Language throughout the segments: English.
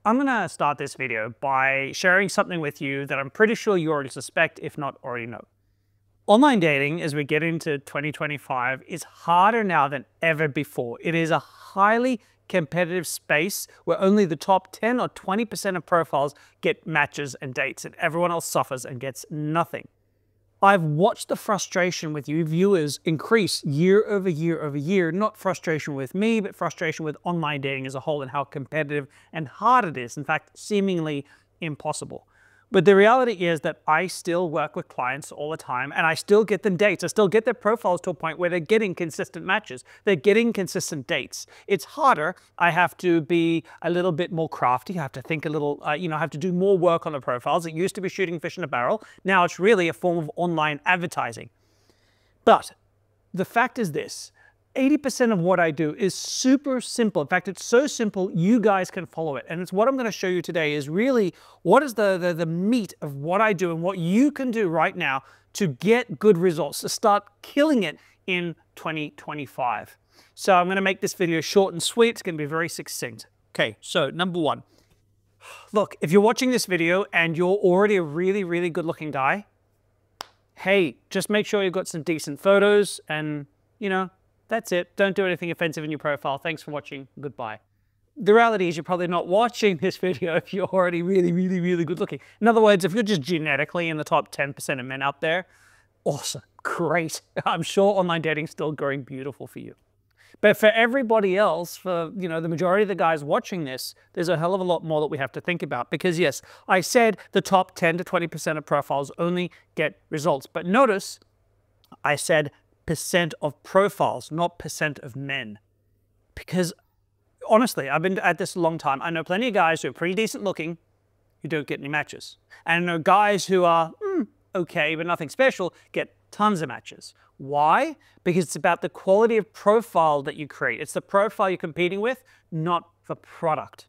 I'm gonna start this video by sharing something with you that I'm pretty sure you already suspect, if not already know. Online dating, as we get into 2025, is harder now than ever before. It is a highly competitive space where only the top 10 or 20% of profiles get matches and dates, and everyone else suffers and gets nothing. I've watched the frustration with you viewers increase year over year over year, not frustration with me, but frustration with online dating as a whole and how competitive and hard it is, in fact, seemingly impossible. But the reality is that I still work with clients all the time and I still get them dates. I still get their profiles to a point where they're getting consistent matches. They're getting consistent dates. It's harder. I have to be a little bit more crafty. I have to think a little, I have to do more work on the profiles. It used to be shooting fish in a barrel. Now it's really a form of online advertising. But the fact is this. 80% of what I do is super simple. In fact, it's so simple, you guys can follow it. And it's what I'm going to show you today is really what is the meat of what I do and what you can do right now to get good results, to start killing it in 2025. So I'm going to make this video short and sweet. It's going to be very succinct. Okay, so number one. Look, if you're watching this video and you're already a really, really good looking guy, hey, just make sure you've got some decent photos and, that's it. Don't do anything offensive in your profile. Thanks for watching. Goodbye. The reality is you're probably not watching this video if you're already really, really, really good looking. In other words, if you're just genetically in the top 10% of men out there, awesome, great. I'm sure online dating is still growing beautiful for you. But for everybody else, for the majority of the guys watching this, there's a hell of a lot more that we have to think about. Because yes, I said the top 10 to 20% of profiles only get results. But notice I said percent of profiles, not percent of men. Because honestly, I've been at this a long time. I know plenty of guys who are pretty decent looking who don't get any matches. And I know guys who are okay, but nothing special, get tons of matches. Why? Because it's about the quality of profile that you create. It's the profile you're competing with, not the product.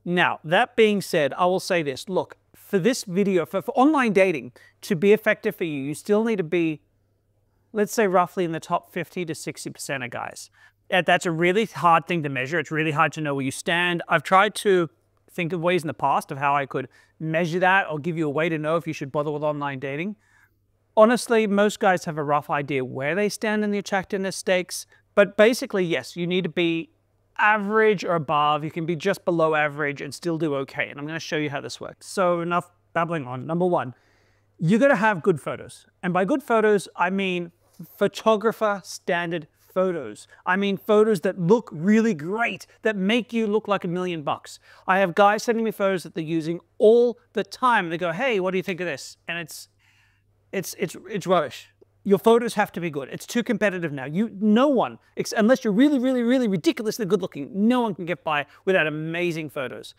Now, that being said, I will say this. Look, for this video, for online dating to be effective for you, you still need to be, let's say, roughly in the top 50 to 60% of guys. That's a really hard thing to measure. It's really hard to know where you stand. I've tried to think of ways in the past of how I could measure that or give you a way to know if you should bother with online dating. Honestly, most guys have a rough idea where they stand in the attractiveness stakes. But basically, yes, you need to be average or above. You can be just below average and still do okay. And I'm going to show you how this works. So enough babbling on. Number one, you're going to have good photos. And by good photos, I mean photographer standard photos. I mean photos that look really great, that make you look like $1 million. I have guys sending me photos that they're using all the time. They go, hey, what do you think of this? And it's rubbish. Your photos have to be good. It's too competitive now. No one, unless you're really, really, really ridiculously good looking, no one can get by without amazing photos.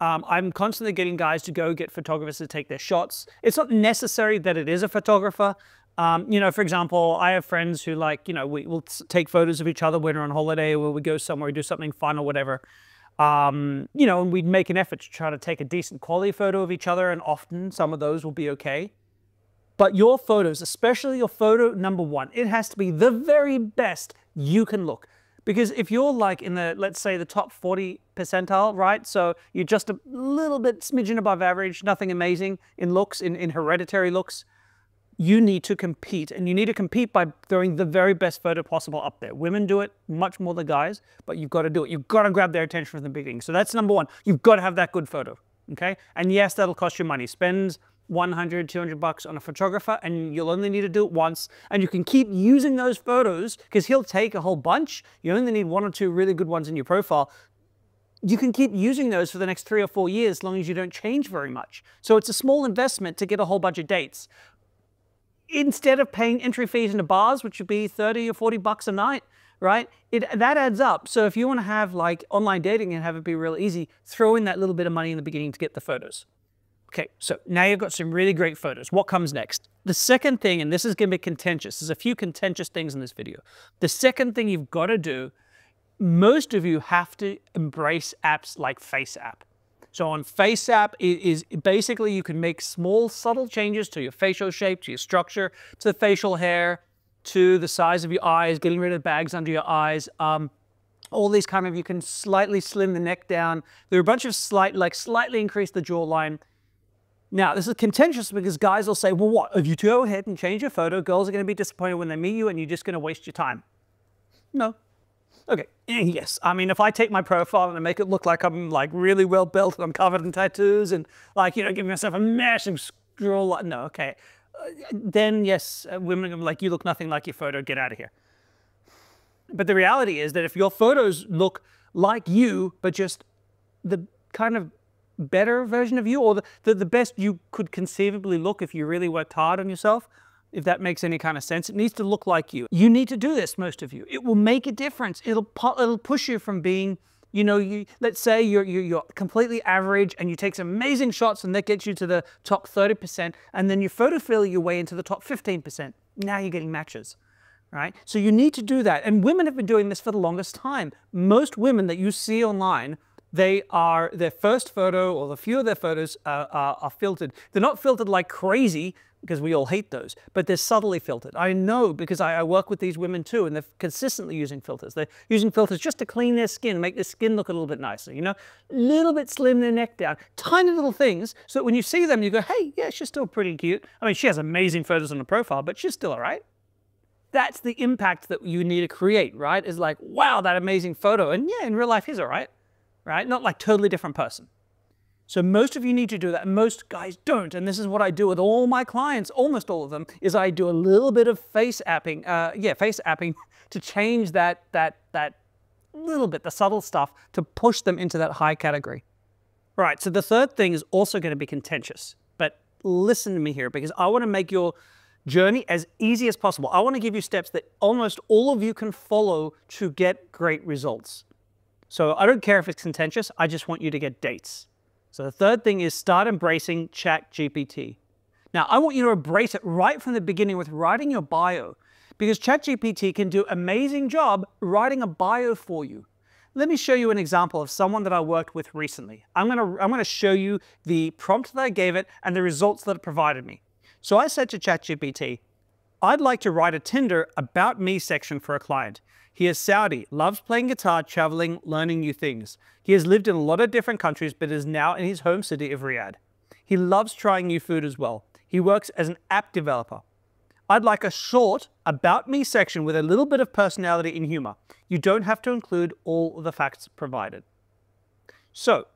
I'm constantly getting guys to go get photographers to take their shots. It's not necessary that it is a photographer. For example, I have friends who we'll take photos of each other when we're on holiday or we go somewhere, do something fun or whatever. And we'd make an effort to try to take a decent quality photo of each other, and often some of those will be okay. But your photos, especially your photo number one, it has to be the very best you can look. Because if you're like in the, let's say, the top 40 percentile, right? So you're just a little bit smidgen above average, nothing amazing in looks, in hereditary looks, you need to compete. And you need to compete by throwing the very best photo possible up there. Women do it much more than guys, but you've got to do it. You've got to grab their attention from the beginning. So that's number one. You've got to have that good photo, okay? And yes, that'll cost you money. Spend $100, $200 on a photographer, and you'll only need to do it once. And you can keep using those photos because he'll take a whole bunch. You only need 1 or 2 really good ones in your profile. You can keep using those for the next 3 or 4 years as long as you don't change very much. So it's a small investment to get a whole bunch of dates. Instead of paying entry fees into bars, which would be 30 or 40 bucks a night, right? That adds up. So if you want to have like online dating and have it be real easy, throw in that little bit of money in the beginning to get the photos. Okay, so now you've got some really great photos. What comes next? The second thing, and this is going to be contentious, there's a few contentious things in this video. The second thing you've got to do, most of you have to embrace apps like FaceApp. So on FaceApp, it is basically you can make small, subtle changes to your facial shape, to your structure, to the facial hair, to the size of your eyes, getting rid of bags under your eyes. all these kind of, you can slightly slim the neck down. There are a bunch of slightly increase the jawline. Now, this is contentious because guys will say, well, what, if you go ahead and change your photo, girls are going to be disappointed when they meet you and you're just going to waste your time. No. Okay, yes. I mean, if I take my profile and I make it look like I'm like really well built and I'm covered in tattoos and like, you know, giving myself a massive scroll, no, okay. Then yes, women are gonna be like, you look nothing like your photo, get out of here. But the reality is that if your photos look like you, but just the kind of better version of you, or the best you could conceivably look if you really worked hard on yourself, if that makes any kind of sense, it needs to look like you. You need to do this, most of you. It will make a difference. It'll push you from being, you know, let's say you're completely average and you take some amazing shots and that gets you to the top 30%, and then you photofill your way into the top 15%. Now you're getting matches. Right? So you need to do that. And women have been doing this for the longest time. Most women that you see online, their first photo or the few of their photos are filtered. They're not filtered like crazy, because we all hate those, but they're subtly filtered. I know because I work with these women too, and they're consistently using filters. They're using filters just to clean their skin, make their skin look a little bit nicer, you know? A little bit slim their neck down. Tiny little things, so that when you see them, you go, hey, yeah, she's still pretty cute. I mean, she has amazing photos on her profile, but she's still all right. That's the impact that you need to create, right? Is like, wow, that amazing photo. And yeah, in real life, he's all right, right? Not like totally different person. So most of you need to do that, and most guys don't. And this is what I do with all my clients, almost all of them, is I do a little bit of face apping, face apping to change that little bit, the subtle stuff, to push them into that high category. All right, so the third thing is also going to be contentious, but listen to me here, because I want to make your journey as easy as possible. I want to give you steps that almost all of you can follow to get great results. So I don't care if it's contentious, I just want you to get dates. So the third thing is start embracing ChatGPT. Now, I want you to embrace it right from the beginning with writing your bio, because ChatGPT can do an amazing job writing a bio for you. Let me show you an example of someone that I worked with recently. I'm gonna show you the prompt that I gave it and the results that it provided me. So I said to ChatGPT, I'd like to write a Tinder about me section for a client. He is Saudi, loves playing guitar, traveling, learning new things. He has lived in a lot of different countries, but is now in his home city of Riyadh. He loves trying new food as well. He works as an app developer. I'd like a short about me section with a little bit of personality and humor. You don't have to include all of the facts provided. So,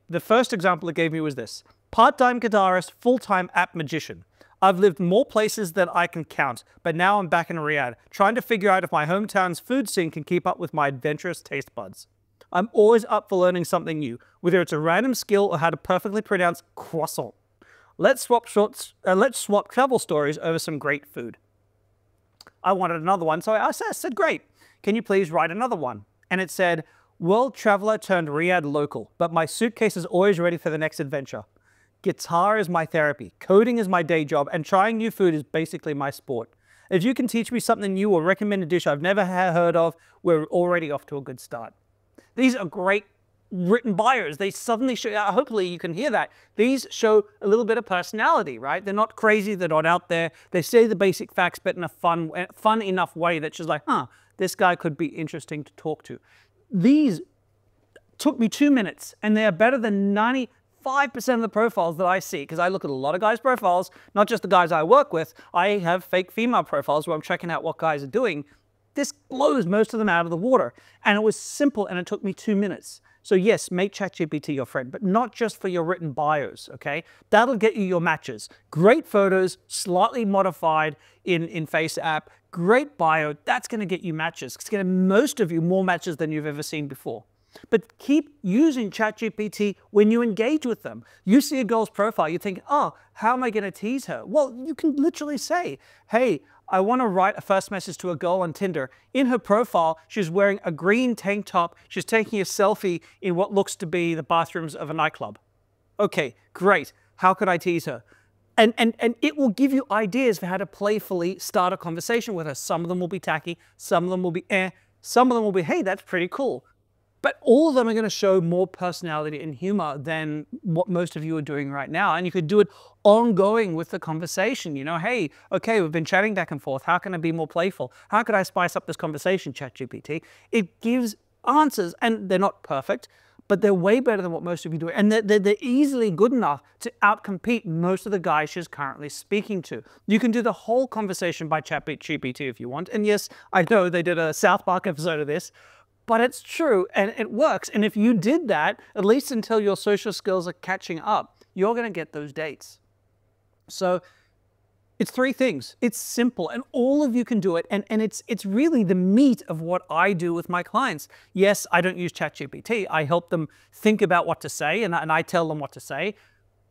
the first example it gave me was this. Part-time guitarist, full-time app magician. I've lived more places than I can count, but now I'm back in Riyadh, trying to figure out if my hometown's food scene can keep up with my adventurous taste buds. I'm always up for learning something new, whether it's a random skill or how to perfectly pronounce croissant. Let's swap travel stories over some great food. I wanted another one, so I said, great. Can you please write another one? And it said, world traveler turned Riyadh local, but my suitcase is always ready for the next adventure. Guitar is my therapy, coding is my day job, and trying new food is basically my sport. If you can teach me something new or recommend a dish I've never heard of, we're already off to a good start. These are great written bios. They suddenly show, hopefully you can hear that. These show a little bit of personality, right? They're not crazy, they're not out there. They say the basic facts, but in a fun enough way that's just like, huh, this guy could be interesting to talk to. These took me 2 minutes, and they are better than 95% of the profiles that I see, because I look at a lot of guys' profiles, not just the guys I work with. I have fake female profiles where I'm checking out what guys are doing. This blows most of them out of the water. And it was simple, and it took me 2 minutes. So yes, make ChatGPT your friend, but not just for your written bios, okay? That'll get you your matches. Great photos, slightly modified in Face app, great bio, that's gonna get you matches. It's gonna get most of you more matches than you've ever seen before. But keep using ChatGPT when you engage with them. You see a girl's profile, you think, oh, how am I going to tease her? Well, you can literally say, hey, I want to write a first message to a girl on Tinder. In her profile, she's wearing a green tank top. She's taking a selfie in what looks to be the bathrooms of a nightclub. Okay, great. How could I tease her? And it will give you ideas for how to playfully start a conversation with her. Some of them will be tacky. Some of them will be Some of them will be, hey, that's pretty cool. But all of them are going to show more personality and humor than what most of you are doing right now. And you could do it ongoing with the conversation. You know, hey, okay, we've been chatting back and forth. How can I be more playful? How could I spice up this conversation, ChatGPT? It gives answers, and they're not perfect, but they're way better than what most of you do. And they're easily good enough to outcompete most of the guys she's currently speaking to. You can do the whole conversation by ChatGPT if you want. And yes, I know they did a South Park episode of this, but it's true and it works. And if you did that, at least until your social skills are catching up, you're going to get those dates. So it's 3 things. It's simple and all of you can do it. And it's really the meat of what I do with my clients. Yes, I don't use ChatGPT. I help them think about what to say and I tell them what to say.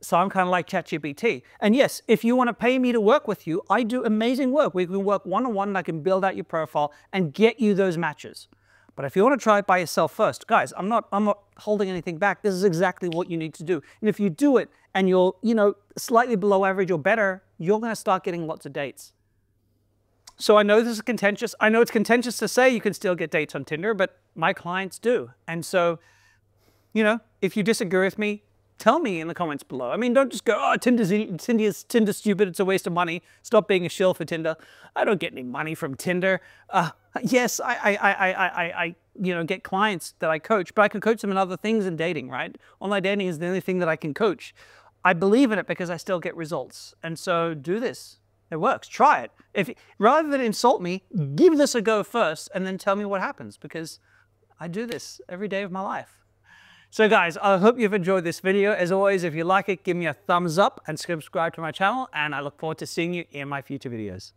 So I'm kind of like ChatGPT. And yes, if you want to pay me to work with you, I do amazing work. We can work one-on-one and I can build out your profile and get you those matches. But if you want to try it by yourself first, guys, I'm not holding anything back. This is exactly what you need to do. And if you do it and you're, slightly below average or better, you're going to start getting lots of dates. So I know this is contentious. I know it's contentious to say you can still get dates on Tinder, but my clients do. And so, if you disagree with me, tell me in the comments below. I mean, don't just go, oh, Tinder's stupid, it's a waste of money. Stop being a shill for Tinder. I don't get any money from Tinder. Yes, I get clients that I coach, but I can coach them in other things in dating, right? Online dating is the only thing that I can coach. I believe in it because I still get results. And so do this. It works. Try it. Rather than insult me, give this a go first and then tell me what happens because I do this every day of my life. So guys, I hope you've enjoyed this video. As always, if you like it, give me a thumbs up and subscribe to my channel, and I look forward to seeing you in my future videos.